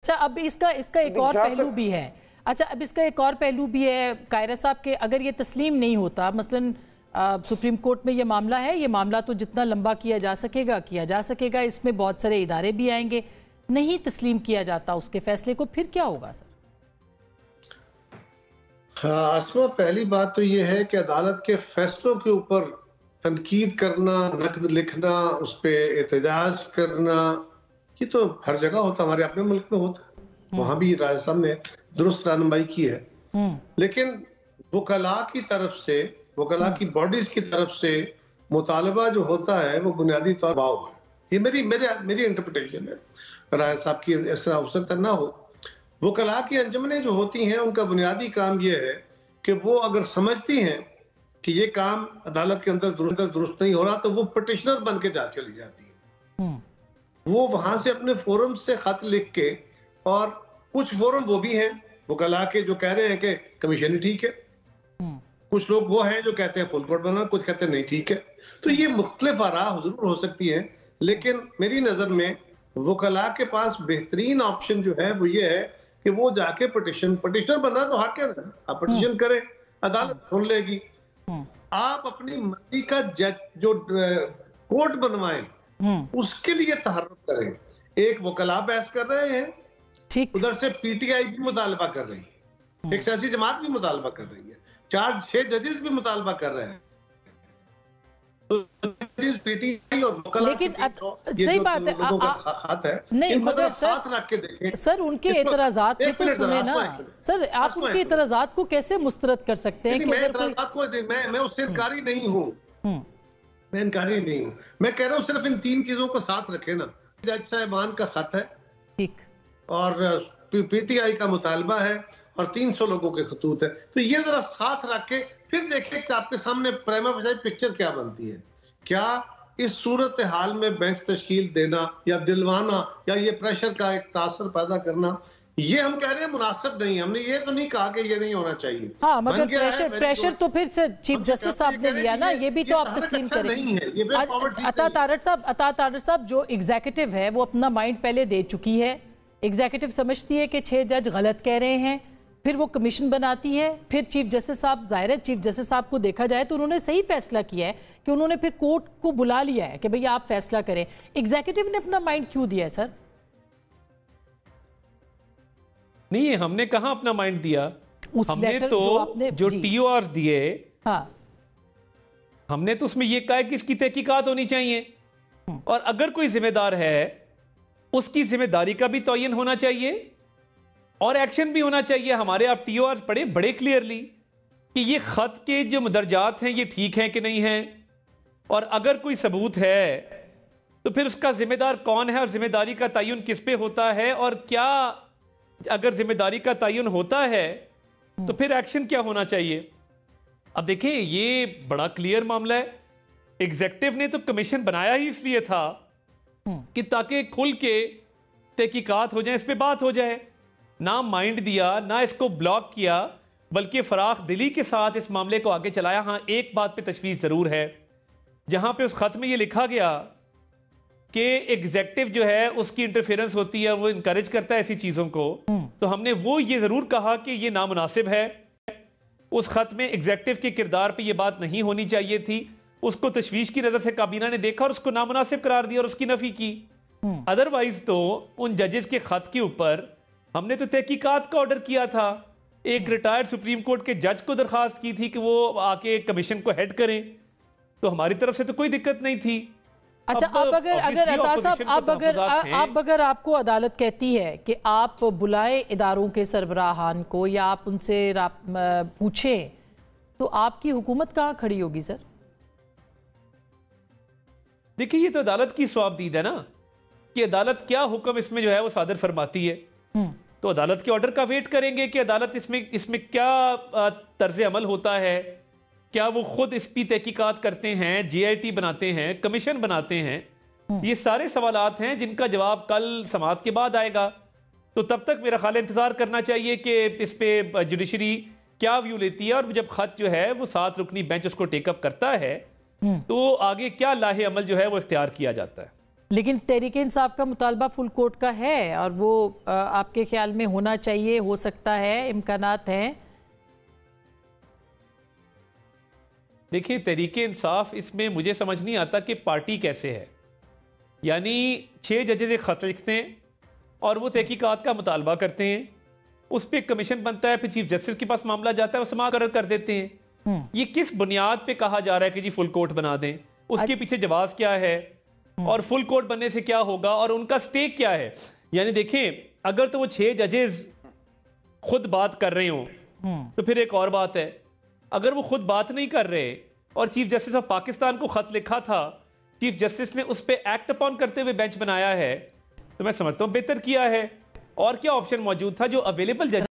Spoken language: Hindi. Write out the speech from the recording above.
अच्छा, अब इसका इसका एक और पहलू भी है। अच्छा, अब इसका एक और पहलू भी है कायरा साहब के, अगर ये तस्लीम नहीं होता, मसलन सुप्रीम कोर्ट में ये मामला है, ये मामला तो जितना लंबा किया जा सकेगा, इसमें बहुत सारे इदारे भी आएंगे, नहीं तस्लीम किया जाता उसके फैसले को, फिर क्या होगा सर? हाँ आसमा, पहली बात तो ये है कि अदालत के फैसलों के ऊपर तनकीद करना, नकद लिखना, उस पर एहतजाज करना, ये तो हर जगह होता, हमारे अपने मुल्क में होता है, वहां भी राय साहब ने दुरुस्त रहनुमाई की है। लेकिन वकला की तरफ से, वकला की बॉडीज की तरफ से मुतालबा जो होता है वो बुनियादी तौर पर है। ये मेरी इंटरप्रिटेशन है, राय साहब की इस तरह हो सकता ना हो। वकला की अंजुमनें जो होती हैं उनका बुनियादी काम यह है कि वो अगर समझती हैं कि ये काम अदालत के अंदर दुरुस्त नहीं हो रहा तो वो पिटिशनर बन के चली जाती है। वो वहां से अपने फोरम से खत लिख के, और कुछ फोरम वो भी हैं वकला के जो कह रहे हैं कि कमीशन ही ठीक है, कुछ लोग वो हैं जो कहते हैं फुल कोर्ट बना, कुछ कहते हैं नहीं ठीक है। तो ये मुख्तलिफ आरा जरूर हो सकती है, लेकिन मेरी नजर में वकला के पास बेहतरीन ऑप्शन जो है वो ये है कि वो जाके पिटिशनर बनना तो हक है ना, आप पिटिशन करें, अदालत सुन लेगी। आप अपनी मर्जी का जज जो कोर्ट बनवाएं, उसके लिए तहर्रुक करें। एक वकला बहस कर रहे हैं, ठीक, उधर से पीटीआई भी मुतालबा कर रही है, एक सियासी जमात भी मुतालबा कर रही है, 4-6 जजेस भी मुतालबा कर रहे हैं। पीटीआई और वकला, लेकिन सही बात है, नहीं मगर साथ रख के देखें सर, उनके एतराजात पे तो सुने ना सर, आप उनके एतराजात को कैसे मुस्तरद कर सकते हैं? मैं उससे इनकारी नहीं हूँ, मैं इनकारी नहीं हूँ, मैं कह रहा हूँ सिर्फ इन 3 चीजों को साथ रखे ना। जज साहिबान का खत है, ठीक, और पीटीआई का मुतालबा है, और 300 लोगों के खतूत है, तो ये जरा साथ रख के फिर देखें कि आपके सामने प्राइमा फेसी पिक्चर क्या बनती है। क्या इस सूरत हाल में बेंच तश्कील देना या दिलवाना या ये प्रेशर का एक तासर पैदा करना, ये हम कह रहे हैं मुनासिब नहीं। हमने ये तो नहीं कहा कि ये नहीं होना चाहिए। हाँ, मगर प्रेशर तो फिर से चीफ जस्टिस साहब ने लिया ना, ये भी तो आप तस्लीम करें। अता तारड़ साहब जो एग्जीक्यूटिव है वो अपना माइंड पहले दे चुकी है। एग्जीक्यूटिव समझती है कि 6 जज गलत कह रहे हैं, फिर वो कमीशन बनाती है, फिर चीफ जस्टिस साहब, जाहिर है चीफ जस्टिस साहब को देखा जाए तो उन्होंने सही फैसला किया है कि उन्होंने फिर कोर्ट को बुला लिया है कि भैया आप फैसला करें। एग्जीक्यूटिव ने अपना माइंड क्यों दिया है सर? नहीं, हमने कहां अपना माइंड दिया, हमने तो जो टीओआर दिए, हाँ, हमने तो उसमें यह कहा है कि इसकी तहकीकात होनी चाहिए, और अगर कोई जिम्मेदार है उसकी जिम्मेदारी का भी तयन होना चाहिए और एक्शन भी होना चाहिए। हमारे आप टीओआर पढ़े बड़े क्लियरली कि ये खत के जो मदरजात हैं ये ठीक हैं कि नहीं हैं, और अगर कोई सबूत है तो फिर उसका जिम्मेदार कौन है और जिम्मेदारी का तयन किस पे होता है, और क्या अगर जिम्मेदारी का तयन होता है तो फिर एक्शन क्या होना चाहिए। अब देखिए, ये बड़ा क्लियर मामला है। एग्जीक्यूटिव ने तो कमीशन बनाया ही इसलिए था कि ताकि खुल के तहकीकात हो जाए, इस पे बात हो जाए। ना माइंड दिया, ना इसको ब्लॉक किया, बल्कि फराख दिली के साथ इस मामले को आगे चलाया। हाँ, एक बात पे तशवीश जरूर है, जहां पे उस खत में ये लिखा गया कि एग्जीक्यूटिव जो है उसकी इंटरफेरेंस होती है, वो इनकरेज करता है ऐसी चीजों को, तो हमने वो ये जरूर कहा कि ये नामुनासिब है। उस खत में एग्जीक्यूटिव के किरदार पे ये बात नहीं होनी चाहिए थी। उसको तशवीश की नजर से काबीना ने देखा और उसको नामुनासिब करार दिया और उसकी नफी की। अदरवाइज तो उन जजेस के खत के ऊपर हमने तो तहकीकात का ऑर्डर किया था। एक रिटायर्ड सुप्रीम कोर्ट के जज को दरखास्त की थी कि वो आके कमीशन को हेड करें, तो हमारी तरफ से तो कोई दिक्कत नहीं थी। अच्छा, आप अगर आपको अदालत कहती है कि आप बुलाए इदारों के सरबराहान को या आप उनसे पूछें, तो आपकी हुकूमत कहाँ खड़ी होगी सर? देखिए, ये तो अदालत की स्वाबदीद है ना कि अदालत क्या हुक्म इसमें जो है वो सादर फरमाती है। तो अदालत के ऑर्डर का वेट करेंगे कि अदालत इसमें क्या तर्ज अमल होता है, क्या वो खुद इस पर तहकीकात करते हैं, जीआईटी बनाते हैं, कमीशन बनाते हैं। ये सारे सवालात हैं जिनका जवाब कल समाअत के बाद आएगा। तो तब तक मेरा ख्याल इंतजार करना चाहिए कि इस पे जुडिशरी क्या व्यू लेती है, और जब खत जो है वो 7 रुकनी बेंच उसको टेकअप करता है तो आगे क्या लाहे अमल जो है वो इख्तियार किया जाता है। लेकिन तहरीक इंसाफ का मुतालबा फुल कोर्ट का है और वो आपके ख्याल में होना चाहिए, हो सकता है, इम्कानात हैं? देखिए, तहरीक इंसाफ इसमें मुझे समझ नहीं आता कि पार्टी कैसे है। यानी 6 जजेस एक खत लिखते हैं और वो तहकीकात का मुतालबा करते हैं, उस पर कमीशन बनता है, फिर चीफ जस्टिस के पास मामला जाता है, वो समाअत कर देते हैं। ये किस बुनियाद पे कहा जा रहा है कि जी फुल कोर्ट बना दें? उसके पीछे जवाब क्या है और फुल कोर्ट बनने से क्या होगा और उनका स्टेक क्या है? यानी देखें, अगर तो वो 6 जजेस खुद बात कर रहे हो तो फिर एक और बात है। अगर वो खुद बात नहीं कर रहे और चीफ जस्टिस ऑफ पाकिस्तान को खत लिखा था, चीफ जस्टिस ने उस पर एक्ट अपॉन करते हुए बेंच बनाया है, तो मैं समझता हूं बेहतर किया है। और क्या ऑप्शन मौजूद था? जो अवेलेबल जज